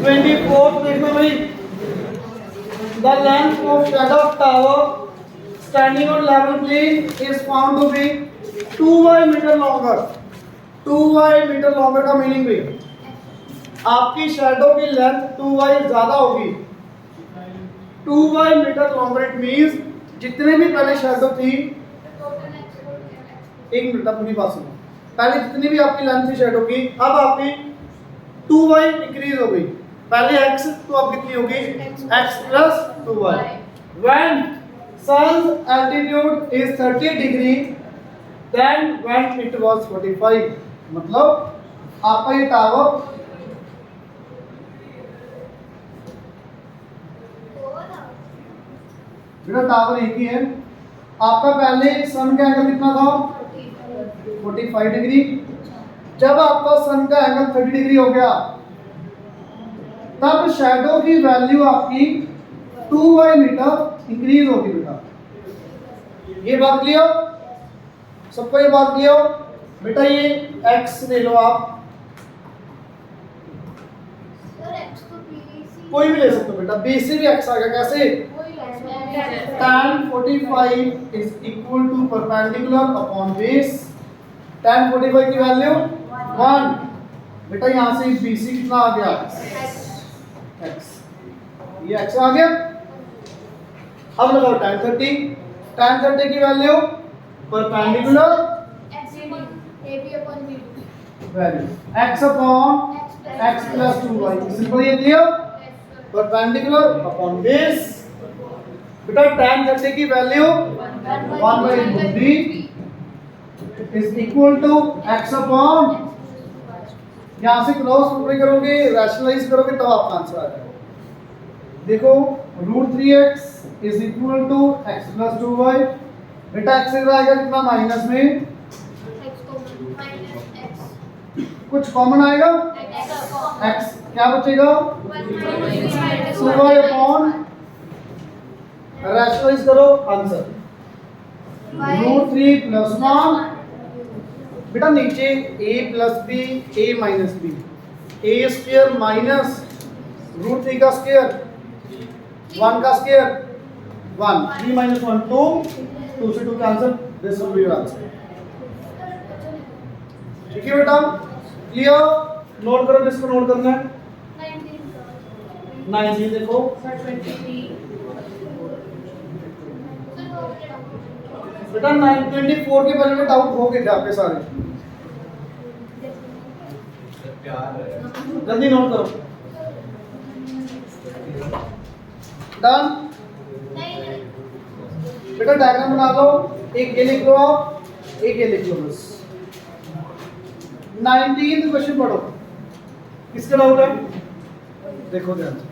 24 देखना भाई। The length of shadow of tower standing on level plane is found to be 2y metre longer. 2y metre longer का meaning भी आपकी shadow की length 2y ज्यादा होगी। 2y metre longer it means जितने भी पहले शैडो थी, एक मिनट अपनी बात सुनो, पहले जितनी भी आपकी लेंथ थी शैडो की, अब आपकी 2y इंक्रीज हो गई। पहले x तो अब कितनी होगी x plus 2y। when sun's altitude is 30 degree then when it was 45, मतलब आपका ये टावर बेटा टावर एक ही है। आपका पहले सन का एंगल कितना था 45 डिग्री। जब आपका सन का एंगल 30 डिग्री हो गया तब शैडो की वैल्यू आपकी 2y मीटर इंक्रीज होगी बेटा। ये बात क्लियर सबको? ये बात क्लियर बेटा? ये x ले लो आप, कोई भी ले सकते हो बेटा, b से भी x आ गया। कैसे? tan 45 is equal to perpendicular upon base। tan 45 की वैल्यू 1 बेटा। यहाँ से BC कितना आ गया x, ये x आ गया। अब लगाओ tan 30। tan 30 की value perpendicular value x upon x plus 2y। Simple, ये क्लियर? परपेंडिकुलर अपॉन बेस बेटा। tan 30 की value 1/√b is equal to x upon, यहां से क्रॉस मल्टीप्लाई करोगे, रैशनलाइज करोगे तब आपका आंसर आ जाएगा। देखो √3x is equal to x plus 2y बेटा। x इधर आएगा कितना माइनस में, कुछ कॉमन आएगा x, क्या बचेगा 2y अपॉन, रैशनलाइज करो आंसर √3 प्लस 1 बेटा। नीचे a plus b a minus b, a square minus √3 का स्क्वायर 1 का स्क्वायर 1, 3 माइनस 1 2, 2 से 2 का answer, this will be your answer. ठीक है बेटा? क्लियर? नोट करो जिसको नोट करना है। 19 देखो बेटा। 924 के बारे में डाउट हो गए थे आपके सारे, जल्दी नोट करो। डन बेटा? डायग्राम बना लो, एक ये लिख लो आप, एक ये लिख लो बस। 19th क्वेश्चन पढ़ो, किसका डाउट है देखो ध्यान से।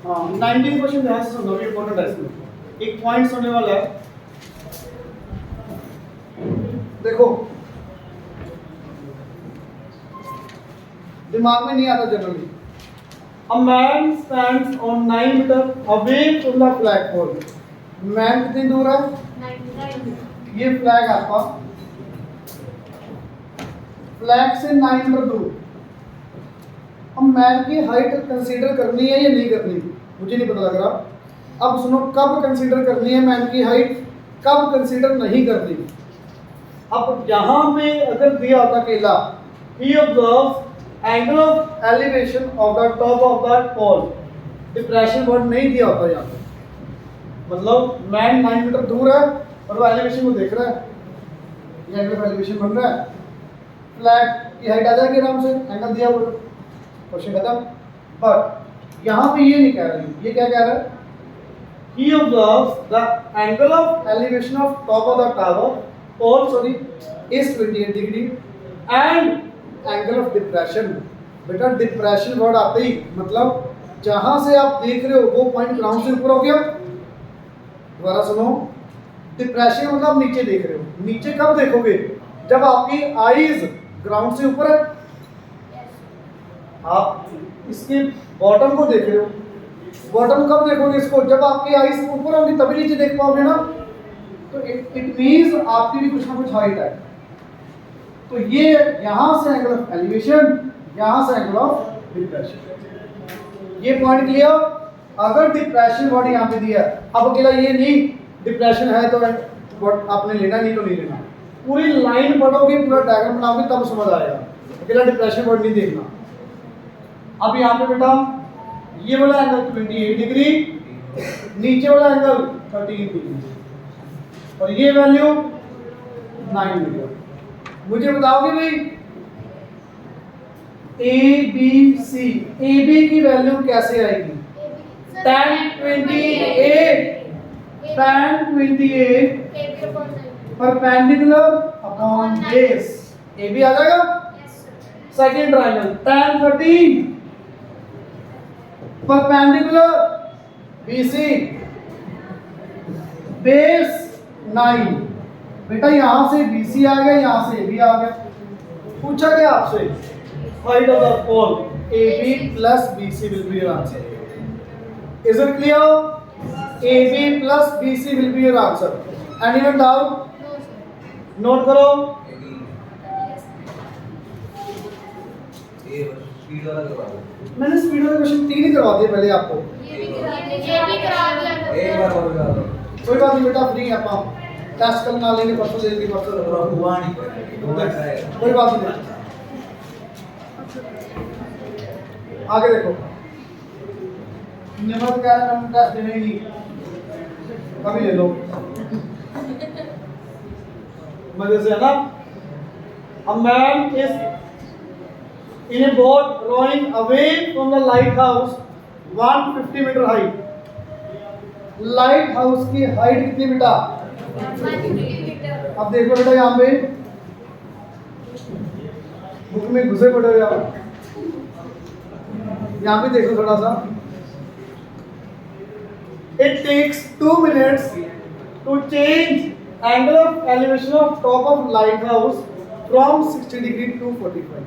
हाँ 19th क्वेश्चन ध्यान से सुनो, ये इंपॉर्टेंट है, इसमें एक पॉइंट होने वाला है। देखो दिमाग में नहीं आता generally. A man stands on 9 meter away from the flagpole। Man कितनी दूर है? 9 ये फ्लैग आपका, फ्लैग से 9 मीटर दूर। हम मैन की हाइट कंसीडर करनी है या नहीं करनी, मुझे नहीं पता लग रहा। अब सुनो, कब कंसीडर करनी है मैन की हाइट, कब कंसीडर नहीं करनी। अब यहाँ पे अगर दिया होता अकेला, he observes angle of elevation of the top of the pole, depression word नहीं दिया होता यहाँ पे, मतलब मैन 9 मीटर दूर है और वो एलिवेशन को देख रहा है, ये एंगल ऑफ एलिवेशन बन रहा है, फ्लैग की हाइट आ जाएगी आराम से, एंगल दिया हुआ, क्वेश्चन खत्म। बट यहाँ पे ये नहीं कह रही, ये क्या कह रहा है? He observes the angle of elevation of top of the tower pole, sorry, is 28 degree and angle of depression। बेटा डिप्रेशन वर्ड आते ही मतलब जहां से आप देख रहे हो वो पॉइंट ग्राउंड से ऊपर हो गया। दोबारा सुनो, डिप्रेशन मतलब आप नीचे देख रहे हो। नीचे कब देखोगे? जब आपकी आईज ग्राउंड से ऊपर है, आप इसके बॉटम को देख रहे हो। बॉटम कब देखोगे इसको? जब आपकी आईज ऊपर होंगी तभी नीचे देख पाओगे ना। तो इट मींस आपकी भी कुछ ना कुछ हाइट है। तो ये यहां से एंगल ऑफ एलिवेशन, यहां से एंगल ऑफ डिप्रेशन। ये पॉइंट क्लियर। अगर डिप्रेशन वर्ड यहाँ पे दिया, अब अकेला ये नहीं डिप्रेशन है तो वर्ड आपने लेना, नहीं तो नहीं लेना, पूरी लाइन पढ़ोगे, पूरा डायग्राम बनाओगे तब समझ आएगा। अकेला डिप्रेशन वर्ड नहीं देखना। अब यहाँ पे बेटा ये वाला एंगल 28 डिग्री, नीचे वाला एंगल 13 डिग्री और ये वैल्यू 9 डिग्री। मुझे बताओगे भाई A B C, A B की वैल्यू कैसे आएगी? tan 28 perpendicular upon base, A B आ जाएगा। Second triangle tan 13 perpendicular BC base 9। बेटा यहां से BC आ गया, यहां से AB आ गया। पूछा गया आपसे फाइंड आउट द कोण, AB plus BC will be your answer. Is it clear? AB plus BC will be your answer. Anyone doubt? Note करो। मैंने स्पीड वाला क्वेश्चन 3 ही करवा दिए पहले आपको। ये भी करा दिया एक बार और करा दो। कोई बात नहीं बेटा, फ्री है आप टेस्ट कल ना लेंगे, परसों दे देंगे, परसों हुआ नहीं, कोई बात नहीं। आगे देखो, नियमत क्या है, हम टेस्ट देने ही कभी ले लो मजे से, है ना। A man is in a boat rowing away from the lighthouse 150 meter height. Light house की हाइट कितनी बेटा? 150 मीटर। अब देखो बेटा यहाँ पे बुक में घुसे पड़े हो आप, यहाँ पे देखो थोड़ा सा। It takes 2 minutes to change angle of elevation of top of lighthouse from 60 degree to 45।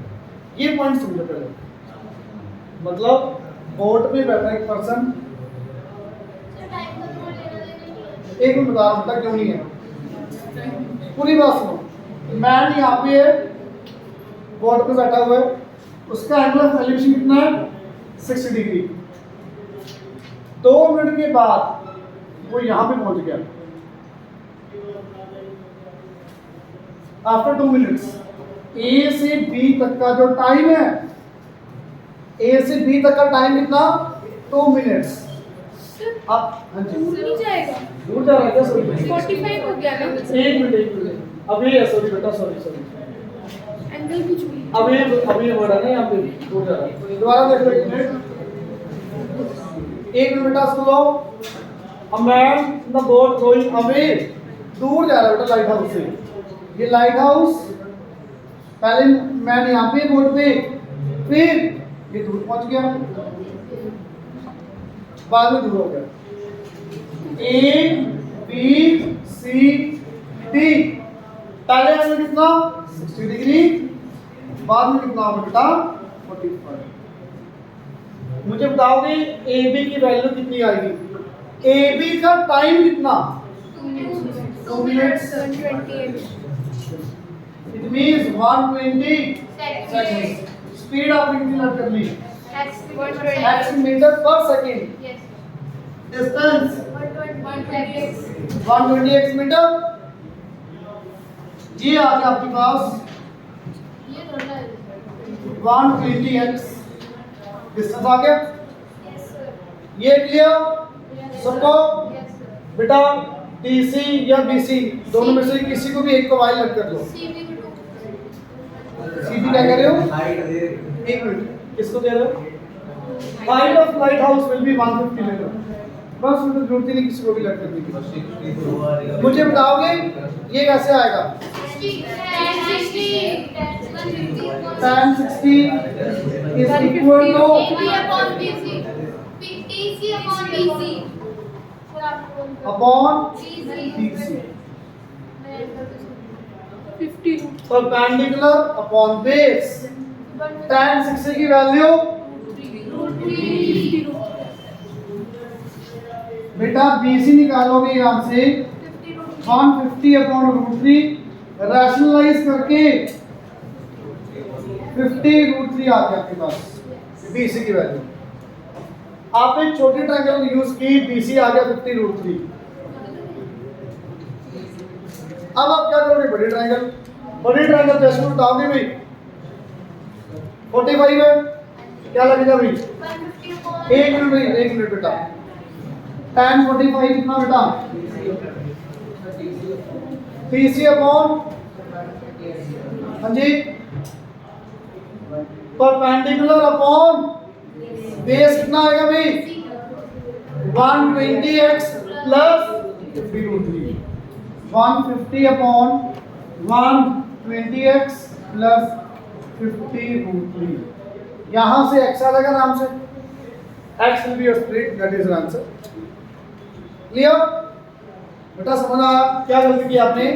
ये पॉइंट समझो पहले। मतलब बोट में बैठा एक पर्सन, एक मिनट बता रहा हूँ क्यों नहीं है, पूरी बात सुनो। मैन यहाँ पे बोट पे बैठा हुआ है, उसका एंगल ऑफ एलिवेशन कितना है? 60 डिग्री। 2 मिनट के बाद वो यहाँ पे पहुंच गया। आफ्टर 2 मिनट्स ए से बी तक का जो टाइम है, ए से बी तक का टाइम कितना? 2 मिनट्स। अब हाँ जी, दूर नहीं जाएगा, दूर जा रहा है क्या? सॉरी 45 हो गया ना। एक मिनट अभी सॉरी बेटा, सॉरी एंगल कुछ भी अभी वर्ड है ना यहाँ पे, दूर जा रहा है। दोबारा देख लो, एक मिनट बेटा सुनो। A man in the boat going away, दूर जा रहा है बेटा लाइट हाउस से। ये लाइट हाउस पहले मैन यहाँ पे बोट पे, फिर ये दूर पहुंच गया, बाद में दूर हो गया। ए बी सी डी, पहले एंगल कितना? 60 डिग्री, बाद में कितना होगा बेटा? 45। मुझे बताओगे ए बी की वैल्यू कितनी आएगी? ए बी का टाइम कितना? 2 minutes. It means 120 seconds. Speed आपने कितनी नोट कर ली? x मीटर पर सेकंड। Distance 120 metre. ये आ गया आपके पास 120x डिस्टेंस आ गया। ये क्लियर सबको? बेटा डीसी या बीसी दोनों में से किसी को भी एक को वाई लग कर लो। सीधी क्या कह रहे हो? एक मिनट, किसको दे रहे हो? Height of light house will be 150 metre. बस मुझे जरूरत ही नहीं किसी को भी लग करने की। मुझे बताओगे ये कैसे आएगा? tan 60 is equal to upon BC perpendicular upon base। tan 60 की वैल्यू बेटा BC निकालोगे यहाँ से 150 अपॉन √3, रैशनलाइज करके 50 √3 आ गया आपके पास। BC की वैल्यू। आपने छोटी ट्रायंगल यूज की, BC आ गया 50√3। अब आप क्या करोगे, बड़ी ट्रायंगल। बड़ी ट्रायंगल जैसे उठाओगे भाई 45 है, क्या लगेगा भाई, 1 मिनट बेटा, tan 45 कितना बेटा, BC अपॉन, हाँ जी, परपेंडिकुलर अपॉन बेस कितना आएगा भाई, 120x plus 50√3, 150 upon 120x plus 50√3। यहां से x आ जाएगा आराम से, x will be your split, that is your answer। Clear बेटा, समझ आया क्या गलती की आपने?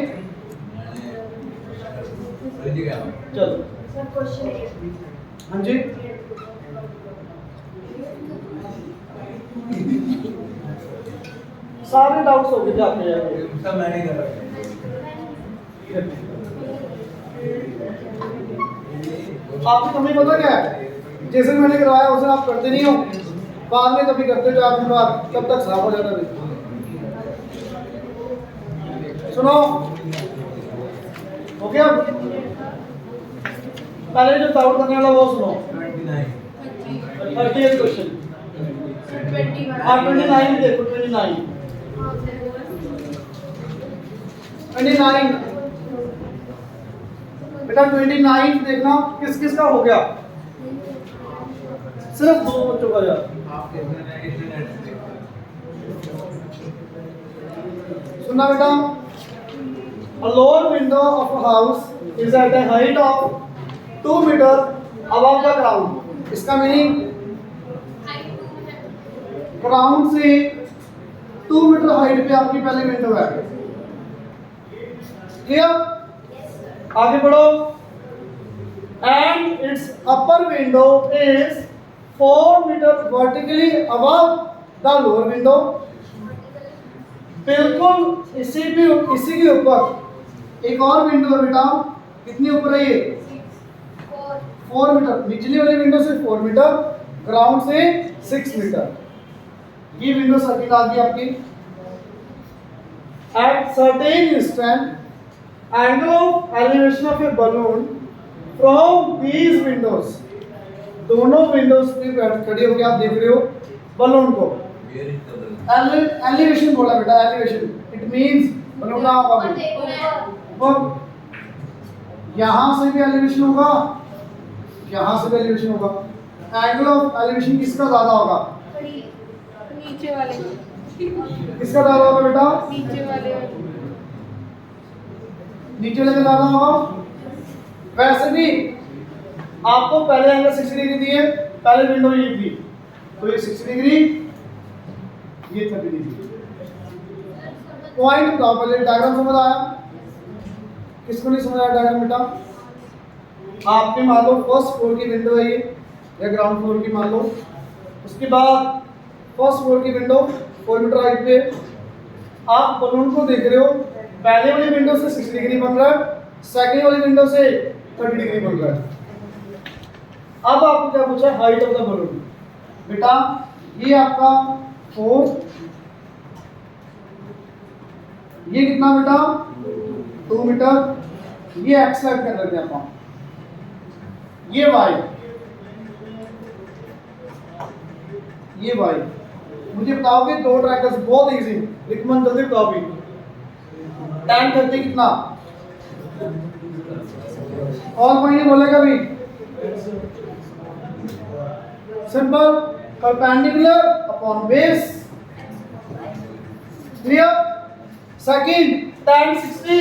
चलो हाँ जी, सारे डाउट्स हो गए आपके यहाँ। मैं नहीं कर रहा। आपको कमी पता क्या है, जैसे मैंने करवाया उसे आप करते नहीं हो, बाद में कभी करते हो 4 दिन बाद, तब तक खराब हो जाता है। सुनो, हो गया? पहले जो डाउट करने वाला वो सुनो। 30th क्वेश्चन, 29 देखो, 29 बेटा, 29 देखना किस किस का हो गया, सिर्फ 2 बच्चों का यार। सुनना बेटा, a lower window of a house is at a height of 2 meter above the ground। इसका मीनिंग ग्राउंड से 2 मीटर हाइट पे आपकी पहली विंडो है। क्लियर? आगे बढ़ो। And its upper window is 4 metre vertically above the lower window. बिल्कुल इसी के ऊपर एक और विंडो है बेटा, कितनी ऊपर है ये, 4 मीटर। निचली वाली विंडो से 4 मीटर, ग्राउंड से 6 मीटर। ये विंडो सर्किट आ गई आपकी। At certain instant angle of elevation of A balloon from these Windows, दोनों विंडोज पे खड़ी होकर आप देख रहे हो बलून को। एलिवेशन बोला बेटा, एलिवेशन इट मींस बलून कहाँ होगा, यहां से भी एलिवेशन होगा, यहां से भी एलिवेशन होगा। एंगल ऑफ एलिवेशन किसका ज्यादा होगा, नीचे वाले, किसका ज्यादा होगा बेटा, नीचे वाले, नीचे वाले का ज्यादा होगा। वैसे भी आपको पहले एंगल 60 डिग्री दिए, पहले विंडो ये थी, तो ये 60 डिग्री, ये 30 डिग्री। पॉइंट प्रॉपर्ली डायग्राम समझ आया? किसको नहीं समझ आया डायग्राम बेटा? आपने मान लो फर्स्ट फ्लोर की विंडो है ये, या ग्राउंड फ्लोर की मान लो, उसके बाद फर्स्ट फ्लोर की विंडो 4 मीटर हाइट पे, आप बलून को देख रहे हो, पहले वाली विंडो से 60 डिग्री बन रहा है, सेकंड वाली विंडो से 30 डिग्री बन रहा है। अब आपको क्या पूछा, हाइट ऑफ द बलून। बेटा ये आपका 4, ये कितना बेटा 2 मीटर, ये एक्स सेट कर लेते हैं आप, ये वाई, ये वाई। मुझे बताओगे दो ट्रायंगल्स, बहुत इजी, लिखमन जल्दी बताओ भी। tan 30 कितना, और कोई नहीं बोलेगा भी, simple, perpendicular upon base. Clear? Second, tan 60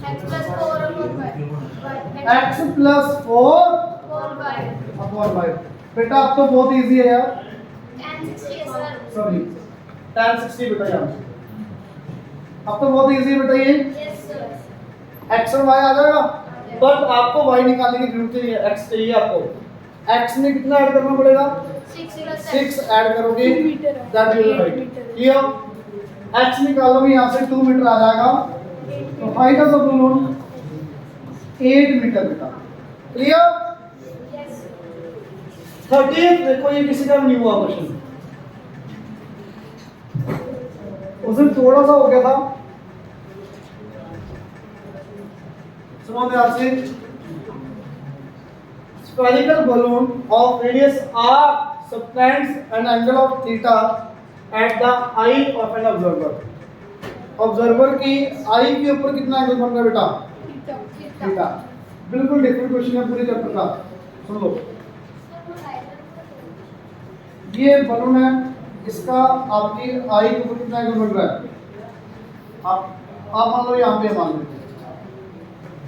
x plus 4 upon y, x plus 4 upon y, upon y। बेटा अब तो बहुत इजी है यार, tan 60 है सर, सॉरी tan 60 बेटा यार, अब तो बहुत इजी है बेटा ये, यस सर, x और y आ जाएगा, बट आपको y निकालने की जरूरत नहीं है, x चाहिए आपको। x में कितना ऐड करना पड़ेगा, 6 ऐड करोगे, 2 metre, that is right. Clear? x निकालोगे यहाँ से 2 मीटर आ जाएगा, तो height of the balloon 8 metre बेटा। क्लियर? यस 30th देखो ये किसी का नहीं हुआ क्वेश्चन, उस दिन थोड़ा सा हो गया था। सुनो ध्यान से, spherical balloon of radius r subtends an angle of theta at the eye of an observer। Observer की आई के ऊपर कितना एंगल बन रहा है बेटा? थीटा। बिल्कुल डिफरेंट क्वेश्चन है पूरे चैप्टर का, सुन लो। ये बलून है, इसका आपकी आई के ऊपर कितना एंगल बन रहा है? आप मान लो यहाँ पे मान लो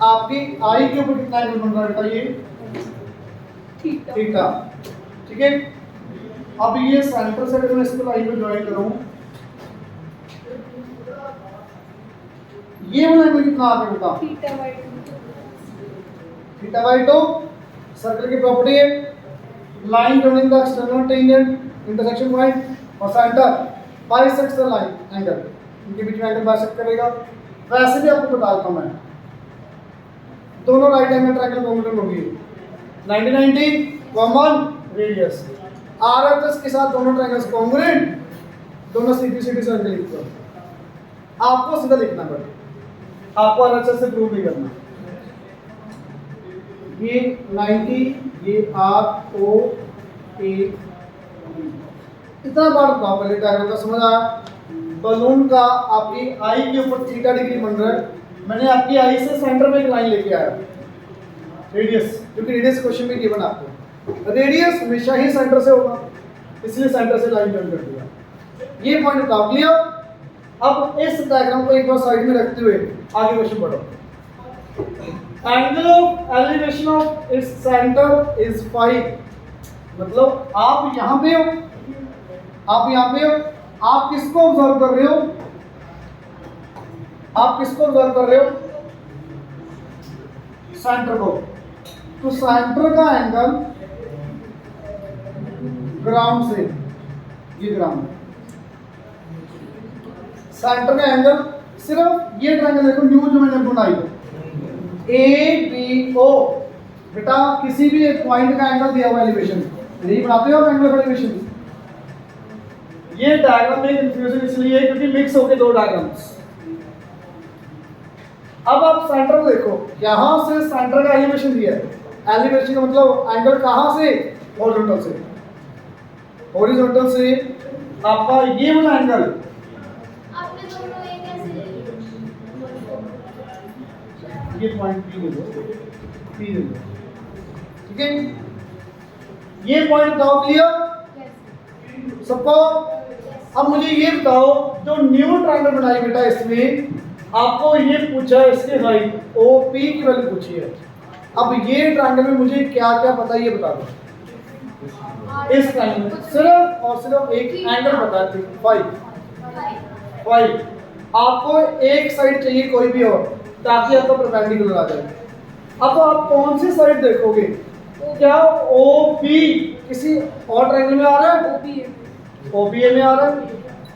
आपकी आई के ऊपर कितना एंगल बन रहा है बेटा? ये थीटा, ठीक है। अब ये सेंटर से अगर मैं इसको लाइन में ज्वाइन करूं, ये वाला एंगल कितना आ गया बेटा? Theta by 2। सर्कल की प्रॉपर्टी है line joining the external tangent intersection point और centre bisects the line angle, इनके बीच में एंगल बाइसेक्ट करेगा। वैसे भी आपको बता देता हूं मैं, दोनों राइट एंगल ट्रायंगल कॉन्ग्रुएंट होगी। 90-90 कॉमन रेडियस, आरएचएस के साथ दोनों ट्रायंगल्स कॉन्ग्रुएंट, दोनों सीधी सीधी सर्कल लिखते हो। आपको सीधा लिखना पड़ेगा, आपको आरएचएस से प्रूव नहीं करना। ये 90, ये आर ओ ए, इतना बार बताओ पहले डायग्राम का समझ आया? बलून का आपकी आई के ऊपर थीटा डिग्री बन रहा है, मैंने आपकी आई से सेंटर में एक लाइन लेके आया रेडियस, क्योंकि रेडियस क्वेश्चन में गिवन आपको रेडियस हमेशा ही सेंटर से होगा, इसलिए सेंटर से लाइन जॉइन कर दिया। ये पॉइंट बताओ क्लियर? अब इस डायग्राम को एक बार साइड में रखते हुए आगे क्वेश्चन पढ़ो। Angle of elevation of its centre is 5, मतलब आप यहाँ पे हो, आप यहाँ पे हो, आप किसको ऑब्जर्व कर रहे हो? आप किसको ऑब्जर्व कर रहे हो? सेंटर को। तो सेंटर का एंगल ग्राउंड से, ये ग्राउंड, सेंटर का एंगल सिर्फ ये ट्रायंगल देखो न्यू जो मैंने बनाई ए बी ओ, बेटा किसी भी एक पॉइंट का एंगल दिया हुआ एलिवेशन, यही बनाते हो एंगल ऑफ एलिवेशन। ये डायग्राम में कंफ्यूजन इसलिए है क्योंकि मिक्स हो गए दो डायग्राम्स। अब आप सेंटर को देखो, यहां से सेंटर का एलिवेशन दिया है, एलिवेशन का मतलब एंगल कहां से? हॉरिजॉन्टल से, हॉरिजॉन्टल से आपका ये वाला एंगल, आपने दोनों एक ऐसे ले लिए। ये पॉइंट पी ले लो, पी ले लो, ठीक है। ये पॉइंट बताओ क्लियर सबको? अब मुझे ये बताओ, जो न्यू ट्रायंगल बनाई बेटा इसमें आपको ये पूछा है इसके हाइट ओ पी की वैल्यू पूछी है। अब ये ट्रायंगल में मुझे क्या क्या पता है ये बता दो। इस ट्रायंगल में सिर्फ और सिर्फ एक एंगल बता दी 5। आपको एक साइड चाहिए कोई भी हो ताकि आपका परपेंडिकुलर आ जाए। अब आप कौन सी साइड देखोगे? क्या ओ पी किसी और ट्रायंगल में आ रहा है? ओबीए में आ रहा है।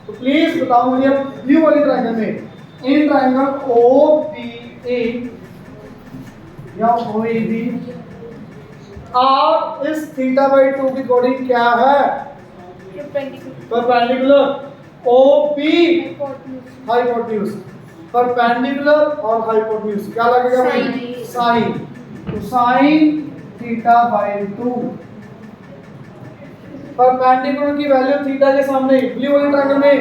तो प्लीज बताओ मुझे ब्लू वाली ट्रायंगल में in triangle O P A या ओ ए बी आर इस थीटा बाई 2 की कोडिंग क्या है? Perpendicular. O P hypotenuse, perpendicular और हाइपोटेन्यूज क्या लगेगा भाई? साइन। तो साइन थीटा बाई 2, परपेंडिकुलर की वैल्यू थीटा के सामने ब्लू वाले ट्रायंगल में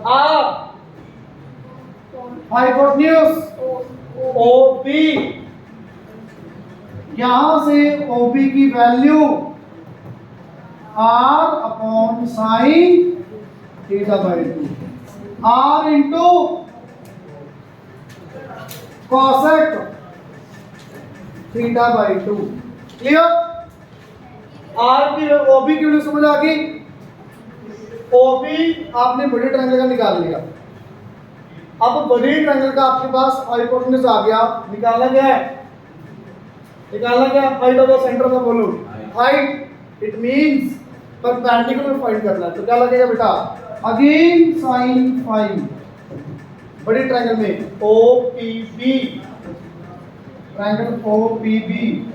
आर, हाइपोटेन्यूज ओबी, यहां से ओबी की value R upon sine theta by 2, R into cosec theta by 2। Clear? R की ओबी की वैल्यू समझ आ गई? ओबी आपने बड़े ट्रायंगल का निकाल लिया। अब बड़े ट्रायंगल का आपके पास हाइपोटेन्यूज आ गया, निकाला गया है, निकाला गया height of the centre of the balloon. Height it means perpendicular find करना है। तो क्या लगेगा बेटा? अगेन साइन 5 बड़े ट्रायंगल में O P B, triangle O P B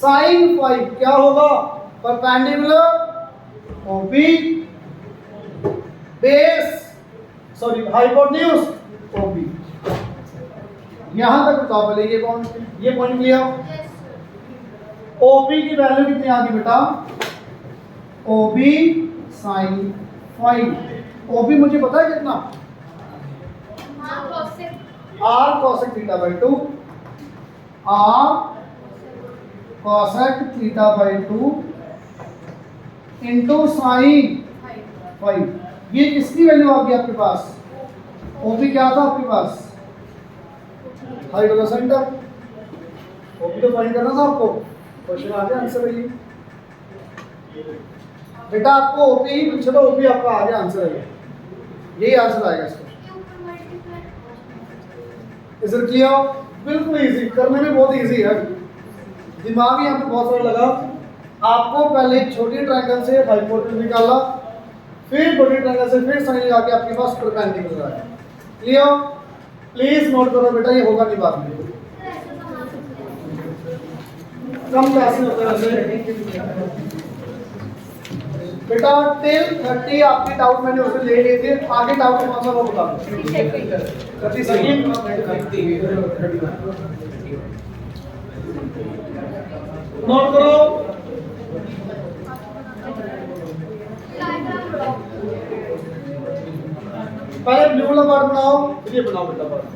sine five क्या होगा? Perpendicular OB base sorry hypotenuse OB. यहां तक बताओ पहले ये point clear? Yes sir. OB की वैल्यू कितनी आ गई बेटा? ओबी साइन फाइव। ओबी मुझे पता है कितना? हाँ cosec R cosec theta by 2 R cosec theta by 2 into sine 5। ये किसकी वैल्यू आ गई आपके पास? ओबी क्या था आपके पास? Height of the centre. OB तो फाइंड करना था आपको, क्वेश्चन आ गया, आंसर है ये बेटा। आपको ओबी ही पूछा था, ओबी आपका आ गया, आंसर है यही आंसर आएगा इसका। के ऊपर मल्टीप्लाई। Is it clear? बिल्कुल इजी, करने में बहुत इजी है, दिमाग यहाँ पे बहुत सारा लगा। आपको पहले छोटी ट्रायंगल से हाइपोटेन्यूज निकाला, फिर बड़ी ट्रायंगल से फिर साइन लगा के आपके पास परपेंडिकुलर आया। क्लियर? प्लीज नोट करो बेटा, ये होगा नहीं बाद में, ऐसे तो हाँ सकते हैं। कम क्लास में होता है वैसे। बेटा टिल 30 आपके डाउट मैंने उसे ले लिए थे, आगे डाउट कौन सा वो बता दो। 30 सेकंड नोट करो। Diagram draw. पहले ब्लू वाला पार्ट बनाओ, फिर ये बनाओ बेटा पार्ट।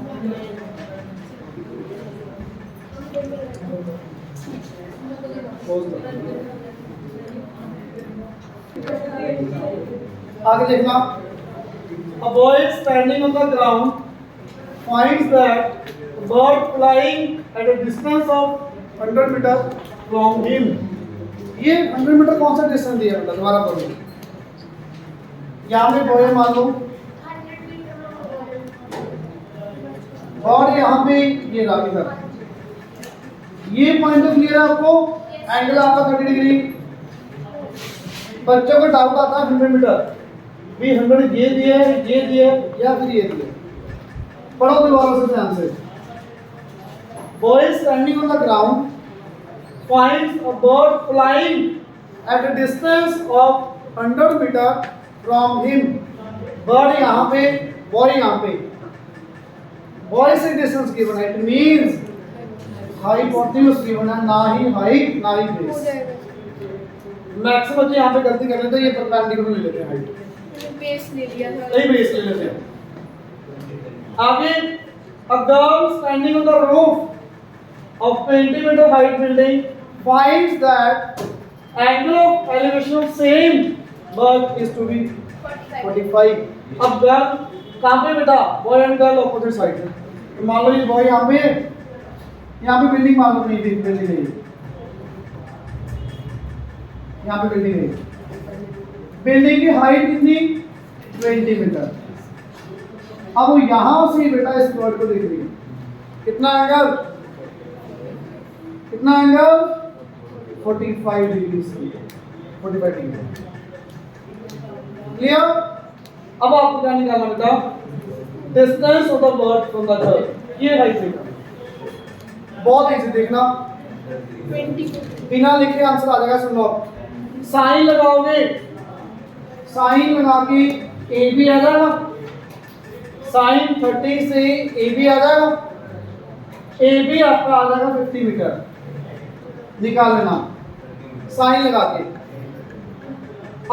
आगे देखना। A boy standing on the ground finds that a bird flying at a distance of 100 meter from him। ये 100 मीटर कौन सा डिस्टेंस दिया बेटा? दोबारा पढ़ो। यहाँ पे बॉय मान लो, 100 मीटर और यहाँ पे ये रहा इधर। ये पॉइंट तो क्लियर है आपको? एंगल आपका 30 डिग्री। बच्चों को डाउट आता है 100 मीटर भी 100 ये दिया है, ये दिया है, या फिर ये दिया है। पढ़ो दोबारा से ध्यान से। Boy standing on the ground finds a bird flying at a distance of 100 meter from him। bird यहाँ पे, boy यहाँ पे। boy से distance given है, it means hypotenuse given है, ना ही height ना ही base। मैक्सिमम बच्चे यहाँ पे गलती कर लेते हैं, ये परपेंडिकुलर ले लेते हैं हाइट, बेस ले लिया था। नहीं बेस ले लेते हैं। आगे a girl standing on the roof of 20 meter height building finds that angle of elevation of same bird is to be 45। अब गर्ल कहाँ पे बेटा? Boy and girl opposite side है। तो मान लो ये बॉय यहाँ पे बिल्डिंग मान लो, नहीं बिल्डिंग नहीं, यहाँ पे बिल्डिंग नहीं। बिल्डिंग की हाइट कितनी? 20 मीटर। अब वो यहाँ से बेटा इस बर्ड को देख रही है, कितना एंगल? कितना एंगल? 45 डिग्री से 45 डिग्री। क्लियर? अब आपको क्या निकालना बेटा? Distance of the bird from the girl. ये हाइट है, बहुत इजी, देखना 20 बिना लिखे आंसर आ जाएगा। सुन लो, साइन लगाओगे, साइन लगा के ए बी आ जाएगा, साइन 30 से ए बी आ जाएगा, ए बी आपका आ जाएगा 50 मीटर। निकाल लेना साइन लगा के।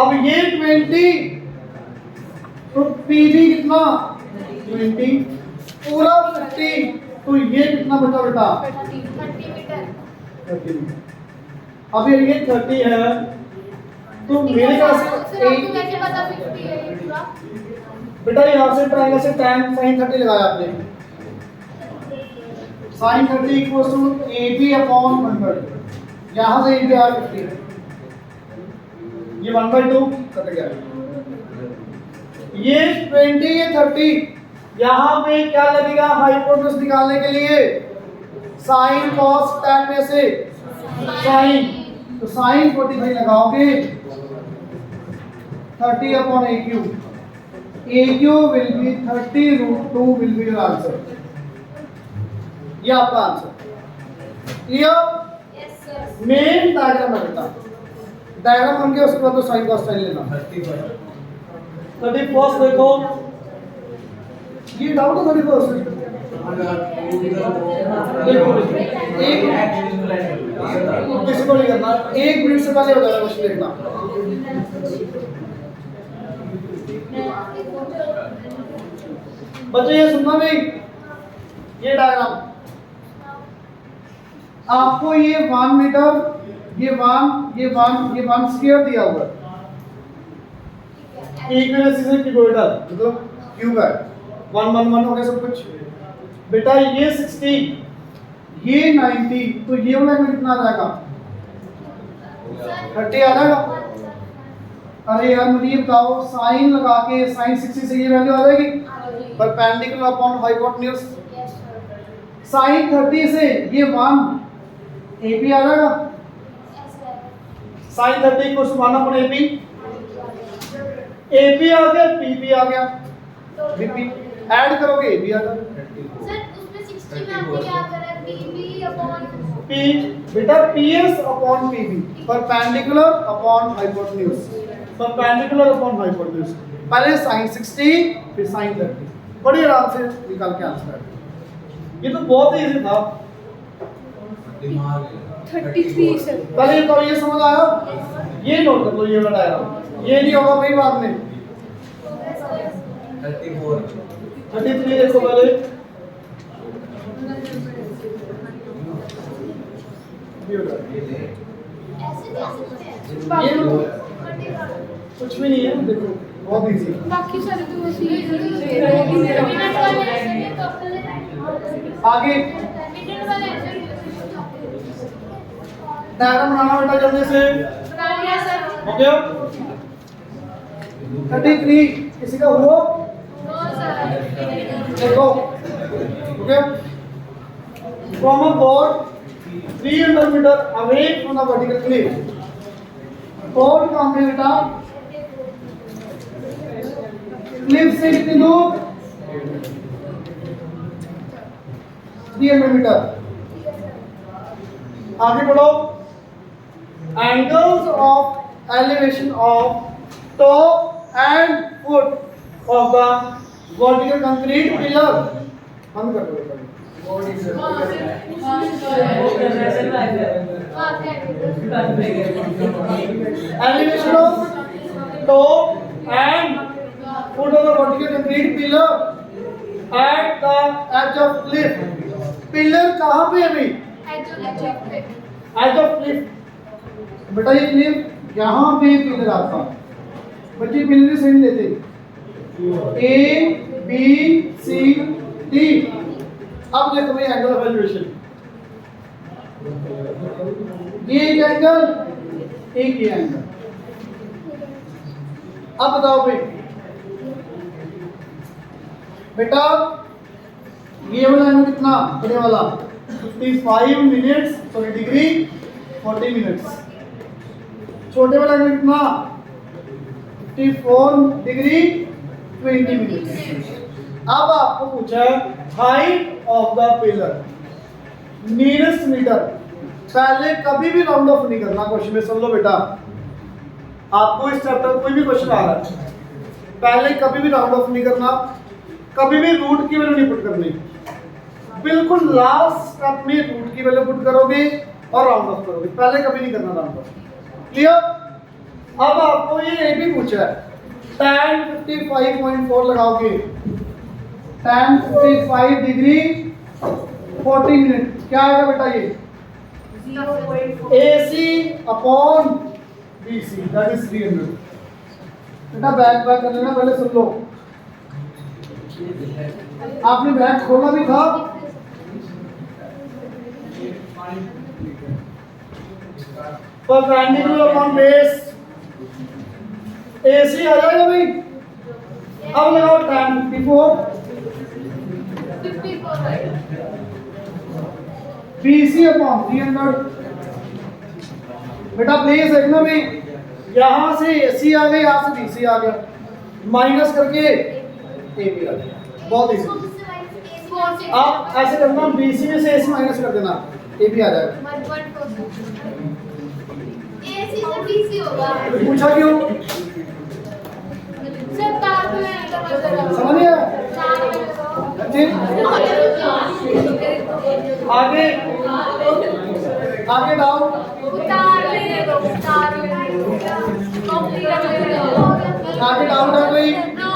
अब ये 20 तो पी भी कितना? 20 पूरा 50 तो ये कितना बचा बेटा? 30 मीटर। 30। अब ये 30 है तो मेरे ख्याल से सर आपको कैसे पता 50 है ये पूरा? बेटा यहाँ से ट्रायंगल से tan sin 30 लगाया आपने, sin 30 equals to AB upon 1/2। यहाँ से AB आ 50, ये 1/2 कट गया। ये 20 ये 30, यहाँ पे क्या लगेगा हाइपोटेन्यूज निकालने के लिए? sin cos tan में से sin, तो sin 45 लगाओगे 30 upon AQ। AQ will be 30√2 will be your answer। ये आपका answer. Clear? Yes sir. Main diagram है बेटा, डायग्राम बन गया उसके बाद तो साइन कॉस साइन लेना। 31 देखो, ये डाउट है 31 देखो, एक किसी को नहीं करना, 1 मिनट से पहले हो जाएगा क्वेश्चन लिखना। बच्चे ये सुनना भाई, ये डायग्राम आपको ये 1 मीटर, ये 1 स्क्वायर दिया हुआ है, इक्विवेलेंस इज क्यूबोइडल मतलब क्यूब है, 1 1 1 हो गया सब कुछ बेटा। ये 60, ये 90, तो ये वाला में कितना आ जाएगा? 30 आ जाएगा। अरे यार मुझे ये बताओ, साइन लगा के साइन 60 से ये वैल्यू आ जाएगी परपेंडिकुलर अपॉन हाइपोटेन्यूज। साइन 30 से ये 1 एपी आ जाएगा, साइन 30 को 1 अपॉन एपी, एपी आ गया, पीपी आ गया, बीपी ऐड करोगे एपी आ जाएगा। सर उसमें 60 में आपने क्या करा? पीबी अपॉन पी बेटा PS upon PB, perpendicular upon hypotenuse, perpendicular upon hypotenuse. पहले साइन 60 फिर साइन 30, बड़ी आराम से निकाल के आंसर है। ये तो बहुत ही इजी था। 33 सर। पहले तो ये समझ आया, ये नोट कर लो, ये वाला डायग्राम, ये नहीं होगा भाई बाद में। 33 देखो पहले, ऐसे कैसे होते हैं? ये कुछ भी नहीं है, देखो बहुत इजी। बाकी सारे तो वैसे ही मिनट वाले ऐसे नहीं तो अपने आगे मिनट वाले ऐसे डायग्राम बनाना बेटा जल्दी से, बना लिया सर। हो गया? 33 किसी का हुआ? No sir. देखो okay, from a board 300 metre away from the vertical cliff, board कहां पे बेटा? क्लिफ से कितनी दूर? 300 मीटर। आगे बढ़ो, angles of elevation of top and foot of the vertical concrete pillar, हम कर दो elevation of top and foot of the vertical concrete pillar at the edge of cliff. Pillar कहाँ पे है भाई? Edge of cliff. बेटा ये cliff यहाँ पे पिलर आपका, बच्चे पिलर से नहीं लेते, A B C D। अब देखो भाई एंगल ऑफ एलिवेशन, ये एक एंगल, एक ये एंगल। अब बताओ भाई बेटा, ये वाला एंगल कितना बड़े वाला? 55 मिनट्स सॉरी डिग्री 40 मिनट्स। छोटे वाला एंगल कितना? 54 डिग्री 20 मिनट्स। अब आपको पूछा है height of the pillar, nearest metre. पहले कभी भी राउंड ऑफ नहीं करना क्वेश्चन में, समझ लो बेटा। आपको इस चैप्टर कोई भी क्वेश्चन आ रहा है, पहले कभी भी राउंड ऑफ नहीं करना, कभी भी रूट की वैल्यू नहीं पुट करनी, बिल्कुल लास्ट स्टेप में रूट की वैल्यू पुट करोगे और राउंड ऑफ करोगे, पहले कभी नहीं करना राउंड ऑफ। क्लियर? अब आपको ये भी पूछा है, tan 55.4 लगाओगे, tan 55 डिग्री 40 मिनट, क्या आएगा बेटा? ये AC upon BC that is 300। बेटा बैक कर लेना, पहले सुन लो, आपने बैग खोला भी था, परपेंडिकुलर अपॉन बेस AC आ जाएगा भाई। अब लगाओ tan 54 BC अपॉन 300। बेटा प्लीज देखना भाई, यहां से AC आ गया, यहां से BC आ गया, माइनस करके AB आ गया, बहुत इजी। आप ऐसे करना, BC में से AC माइनस कर देना, ये भी आ जाएगा। 1.4 AC से BC होगा। पूछा क्यों? सर तार पे मैं समझ गया? ठीक। आगे आगे डाउट। आगे डाउट है कोई? नो